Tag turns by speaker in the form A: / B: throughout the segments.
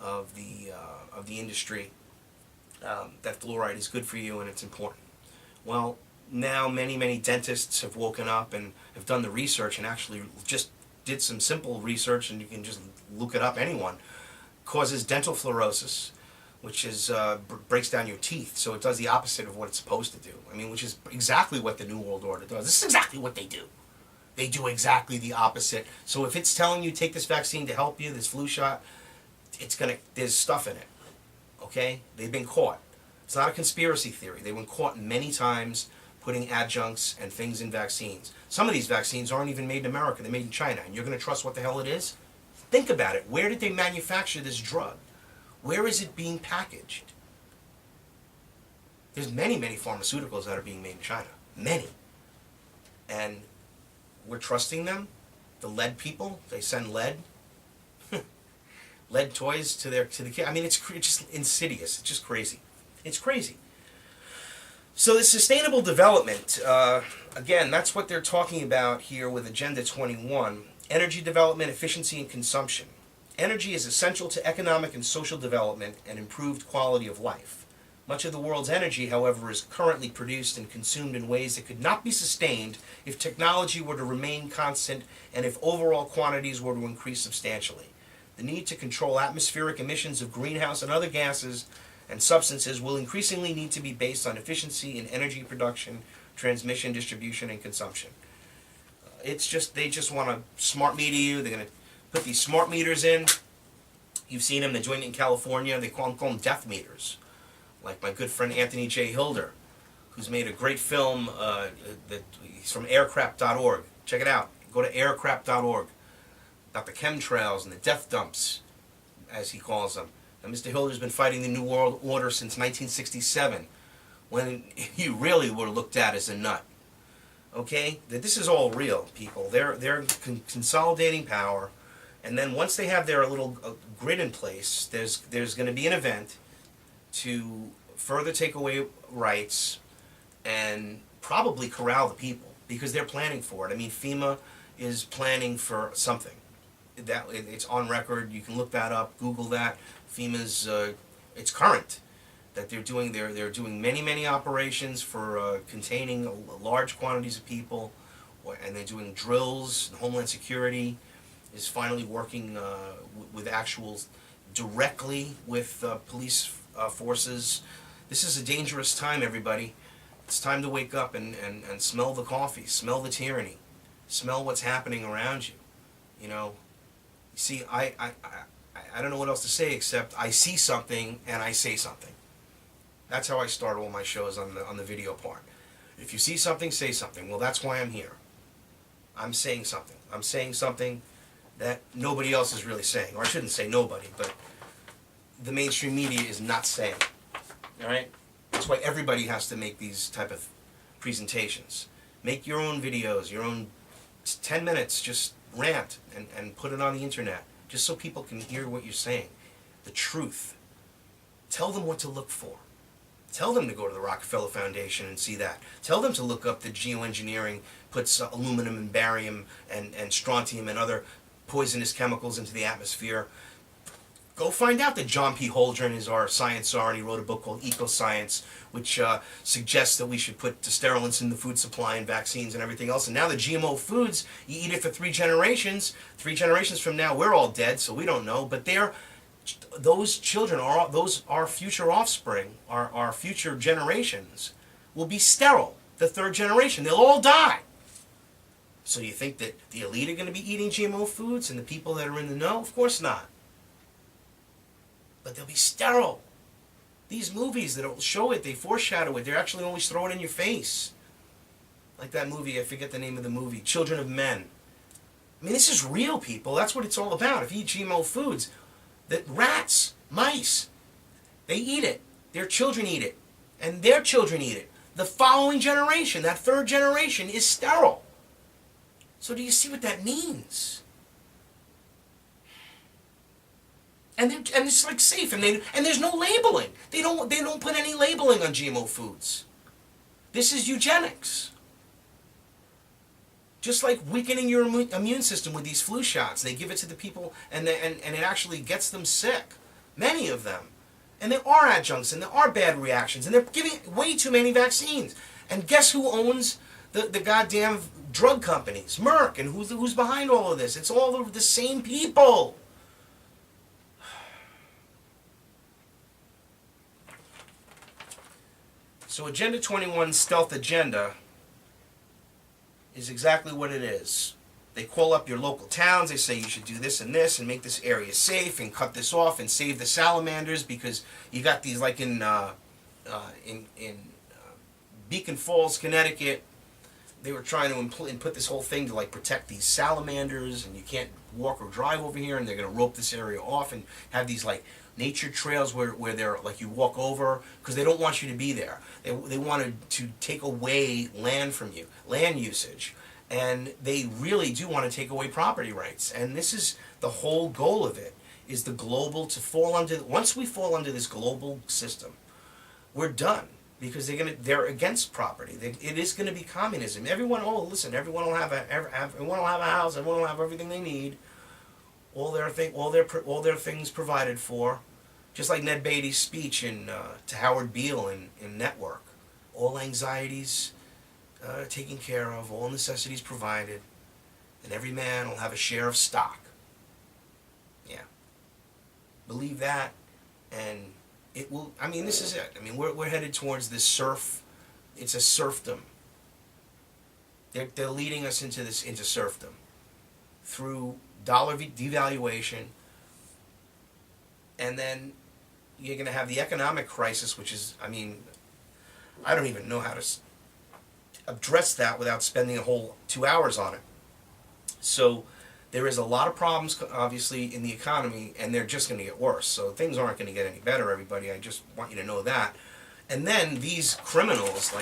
A: of the industry, that fluoride is good for you and it's important. Well, now many dentists have woken up and have done the research and actually just did some simple research, and you can just look it up, anyone. Causes dental fluorosis, which is breaks down your teeth, so it does the opposite of what it's supposed to do. I mean, which is exactly what the New World Order does. This is exactly what they do. They do exactly the opposite. So if it's telling you take this vaccine to help you, this flu shot, there's stuff in it. Okay? They've been caught. It's not a conspiracy theory. They've been caught many times putting adjuncts and things in vaccines. Some of these vaccines aren't even made in America. They're made in China. And you're going to trust what the hell it is? Think about it. Where did they manufacture this drug? Where is it being packaged? There's many pharmaceuticals that are being made in China. Many. And we're trusting them. The lead people, they send lead. Lead toys to the kids. I mean, it's just insidious. It's just crazy. It's crazy. So the sustainable development, again, that's what they're talking about here with Agenda 21. Energy development, efficiency, and consumption. Energy is essential to economic and social development and improved quality of life. Much of the world's energy, however, is currently produced and consumed in ways that could not be sustained if technology were to remain constant and if overall quantities were to increase substantially. The need to control atmospheric emissions of greenhouse and other gases and substances will increasingly need to be based on efficiency in energy production, transmission, distribution, and consumption. It's just, they just want to smart meter you. They're going to put these smart meters in. You've seen them, they're doing it in California. They call them death meters. Like my good friend Anthony J. Hilder, who's made a great film, he's from aircraft.org. Check it out. Go to aircraft.org. About the chemtrails and the death dumps, as he calls them. And Mr. Hilder's been fighting the New World Order since 1967, when he really were looked at as a nut. Okay? This is all real, people. They're consolidating power, and then once they have their little grid in place, there's going to be an event to further take away rights and probably corral the people, because they're planning for it. I mean, FEMA is planning for something. It's on record. You can look that up. Google that. FEMA's it's current that they're doing many operations for containing large quantities of people, and they're doing drills. Homeland Security is finally working with directly with police forces. This is a dangerous time, everybody. It's time to wake up and smell the coffee, smell the tyranny, smell what's happening around you. You know, see, I don't know what else to say except I see something and I say something. That's how I start all my shows on the video part. If you see something, say something. Well, that's why I'm here. I'm saying something. I'm saying something that nobody else is really saying. Or I shouldn't say nobody, but the mainstream media is not saying. All right? That's why everybody has to make these type of presentations. Make your own videos, your own 10 minutes, just rant and put it on the internet, just so people can hear what you're saying. The truth. Tell them what to look for. Tell them to go to the Rockefeller Foundation and see that. Tell them to look up that geoengineering puts aluminum and barium and strontium and other poisonous chemicals into the atmosphere. Go find out that John P. Holdren is our science czar, and he wrote a book called Eco-Science, which suggests that we should put sterilant in the food supply and vaccines and everything else. And now the GMO foods, you eat it for 3 generations. 3 generations from now, we're all dead, so we don't know. But those children, our future offspring, our future generations, will be sterile. The 3rd generation, they'll all die. So you think that the elite are going to be eating GMO foods and the people that are in the know? Of course not. But they'll be sterile. These movies that show it, they foreshadow it, they're actually always throwing it in your face. Like that movie, I forget the name of the movie, Children of Men. I mean, this is real, people. That's what it's all about. If you eat GMO foods, that rats, mice, they eat it. Their children eat it. And their children eat it. The following generation, that 3rd generation, is sterile. So do you see what that means? And it's like safe, and there's no labeling. They don't put any labeling on GMO foods. This is eugenics. Just like weakening your immune system with these flu shots, they give it to the people, and it actually gets them sick. Many of them. And there are adjuncts, and there are bad reactions, and they're giving way too many vaccines. And guess who owns the goddamn drug companies? Merck. And who's behind all of this? It's all of the same people. So Agenda 21 stealth agenda is exactly what it is. They call up your local towns, they say you should do this and make this area safe and cut this off and save the salamanders, because you got these, like in Beacon Falls, Connecticut, they were trying to put this whole thing to like protect these salamanders, and you can't walk or drive over here, and they're going to rope this area off and have these like nature trails where they're like you walk over, because they don't want you to be there. They wanted to take away land from you, land usage. And they really do want to take away property rights. And this is the whole goal of it, is the global, to fall under, once we fall under this global system, we're done. Because they're against property. It is going to be communism. Everyone, everyone will have a house, everyone will have everything they need. All their things provided for. Just like Ned Beatty's speech to Howard Beale in Network. All anxieties taken care of, all necessities provided, and every man will have a share of stock. Yeah. Believe that, and it will, I mean, this is it. I mean, we're headed towards this it's a serfdom. They're leading us into serfdom through dollar devaluation, and then you're going to have the economic crisis, which is, I mean, I don't even know how to address that without spending a whole 2 hours on it. So there is a lot of problems, obviously, in the economy, and they're just going to get worse. So things aren't going to get any better, everybody. I just want you to know that. And then these criminals,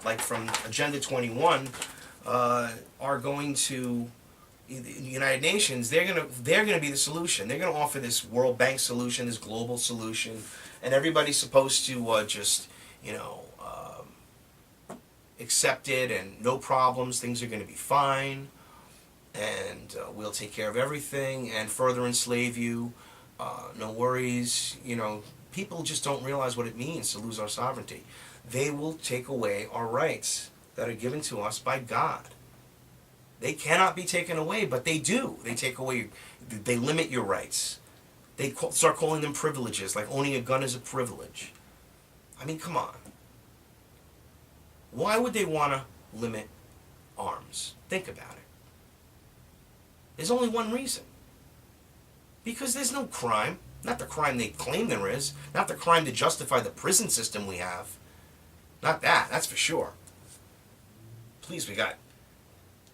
A: like from Agenda 21, are going to the United Nations. They're going to be the solution. They're going to offer this World Bank solution, this global solution, and everybody's supposed to just, accept it, and no problems, things are going to be fine, and we'll take care of everything and further enslave you, no worries. People just don't realize what it means to lose our sovereignty. They will take away our rights that are given to us by God. They cannot be taken away, but they do. They take away, they limit your rights. They start calling them privileges, like owning a gun is a privilege. I mean, come on. Why would they want to limit arms? Think about it. There's only one reason. Because there's no crime. Not the crime they claim there is. Not the crime to justify the prison system we have. Not that, that's for sure. Please, we got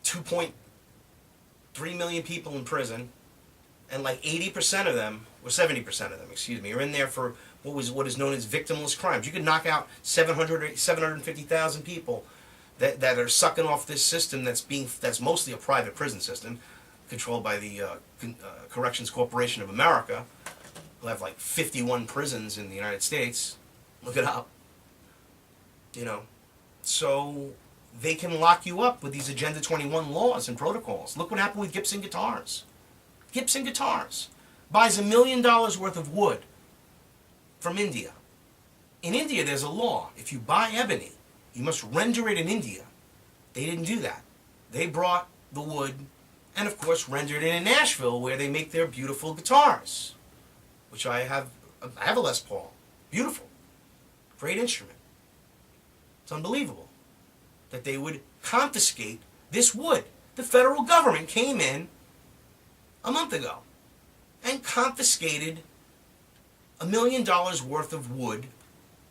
A: 2.3 million people in prison, and like 80% of them, or 70% of them, excuse me, are in there for what is known as victimless crimes. You could knock out 750,000 people that are sucking off this system that's mostly a private prison system, controlled by the Corrections Corporation of America, who have like 51 prisons in the United States. Look it up. So they can lock you up with these Agenda 21 laws and protocols. Look what happened with Gibson Guitars. Gibson Guitars buys $1 million worth of wood from India. In India, there's a law. If you buy ebony, you must render it in India. They didn't do that. They brought the wood and, of course, rendered it in Nashville, where they make their beautiful guitars, which I have a Les Paul. Beautiful. Great instrument. It's unbelievable that they would confiscate this wood. The federal government came in a month ago and confiscated $1 million worth of wood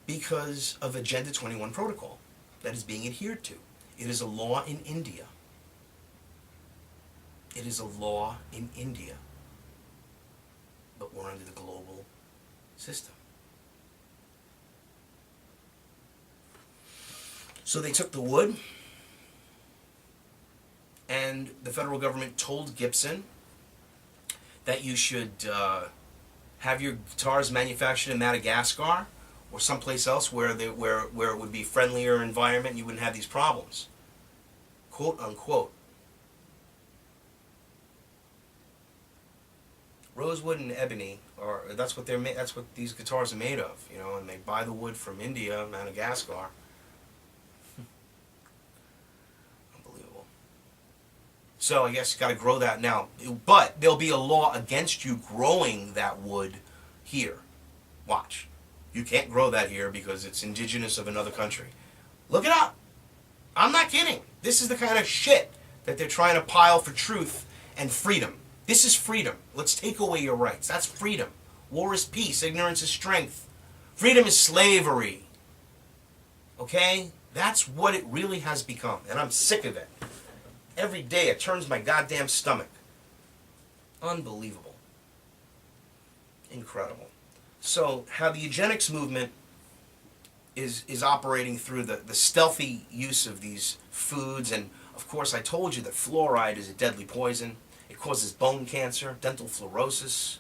A: because of Agenda 21 protocol that is being adhered to. It is a law in India. It is a law in India. But we're under the global system. So they took the wood, and the federal government told Gibson that you should have your guitars manufactured in Madagascar or someplace else where it would be friendlier environment and you wouldn't have these problems. Quote unquote. Rosewood and ebony, or that's what that's what these guitars are made of, you know. And they buy the wood from India, Madagascar. Unbelievable. So I guess you got to grow that now, but there'll be a law against you growing that wood here. Watch. You can't grow that here because it's indigenous of another country. Look it up. I'm not kidding. This is the kind of shit that they're trying to pile for truth and freedom. This is freedom. Let's take away your rights. That's freedom. War is peace. Ignorance is strength. Freedom is slavery. Okay? That's what it really has become. And I'm sick of it. Every day it turns my goddamn stomach. Unbelievable. Incredible. So how the eugenics movement is operating through the stealthy use of these foods. And of course I told you that fluoride is a deadly poison. It causes bone cancer, dental fluorosis.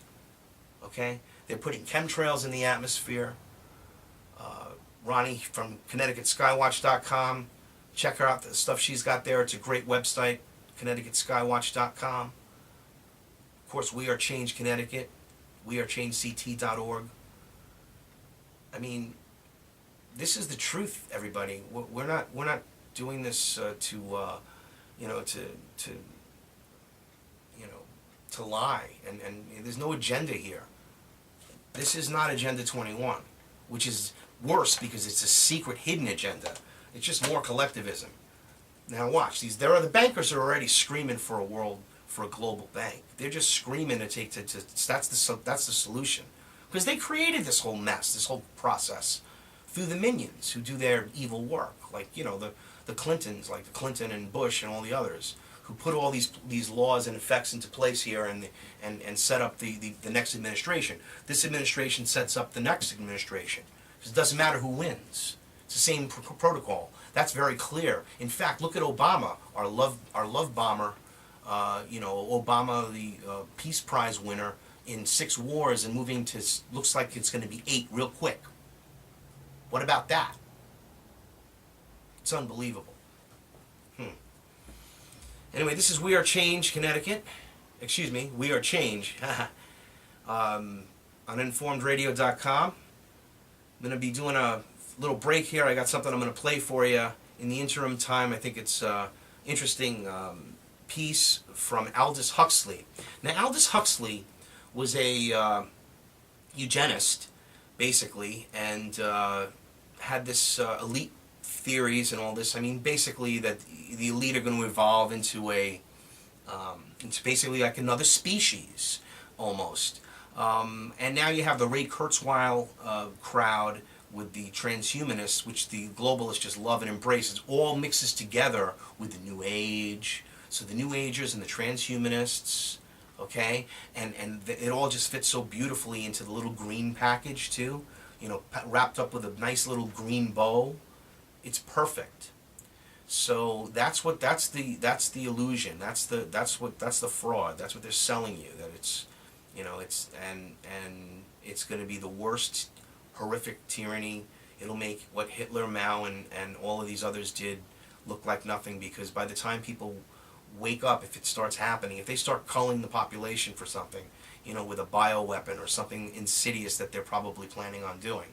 A: Okay? They're putting chemtrails in the atmosphere. Ronnie from ConnecticutSkywatch.com. Check her out, the stuff she's got there. It's a great website, ConnecticutSkywatch.com. Of course, We Are Change Connecticut, wearechangect.org. I mean, this is the truth, everybody. We're not doing this to lie, and there's no agenda here. This is not Agenda 21, which is worse because it's a secret, hidden agenda. It's just more collectivism. Now watch these. There are the bankers are already screaming for a global bank. They're just screaming that's the solution, because they created this whole mess, this whole process, through the minions who do their evil work, like the Clintons, like the Clinton and Bush and all the others, who put all these laws and effects into place here and set up the next administration. This administration sets up the next administration. Because it doesn't matter who wins. It's the same protocol. That's very clear. In fact, look at Obama, our love bomber. Obama, the Peace Prize winner in 6 wars and moving to, looks like it's going to be 8 real quick. What about that? It's unbelievable. Anyway, this is We Are Change, Connecticut. Excuse me, We Are Change. On informedradio.com. I'm going to be doing a little break here. I got something I'm going to play for you in the interim time. I think it's interesting piece from Aldous Huxley. Now, Aldous Huxley was a eugenist, basically, and had this elite theories and all this. I mean, basically that the elite are going to evolve into into basically like another species, almost. And now you have the Ray Kurzweil crowd with the transhumanists, which the globalists just love and embrace. It all mixes together with the New Age. So the New Agers and the transhumanists, okay? And it all just fits so beautifully into the little green package too, wrapped up with a nice little green bow. It's perfect. So that's the illusion. That's the fraud. That's what they're selling you. That it's it's going to be the worst horrific tyranny. It'll make what Hitler, Mao, and all of these others did look like nothing, because by the time people wake up, if it starts happening, if they start culling the population for something, with a bioweapon or something insidious that they're probably planning on doing,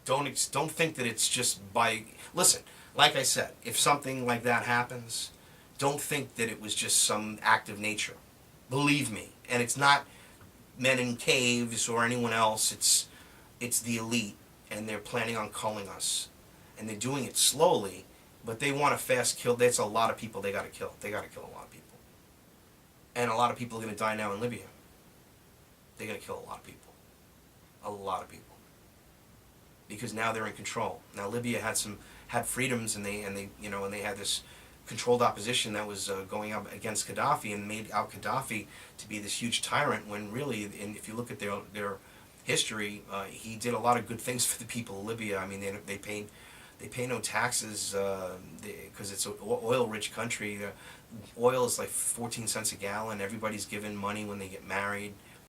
A: don't think that it's just by... Listen, like I said, if something like that happens, don't think that it was just some act of nature. Believe me. And it's not men in caves or anyone else. It's the elite, and they're planning on culling us. And they're doing it slowly, but they want a fast kill. That's a lot of people they got to kill. They got to kill a lot of people. And a lot of people are going to die now in Libya. They're going to kill a lot of people. A lot of people. Because now they're in control. Now Libya had freedoms, and they had this controlled opposition that was going up against Gaddafi, and made out Gaddafi to be this huge tyrant, when really, and if you look at their history, he did a lot of good things for the people of Libya. I mean, they pay no taxes because it's an oil-rich country. Oil is like 14 cents a gallon. Everybody's given money when they get married.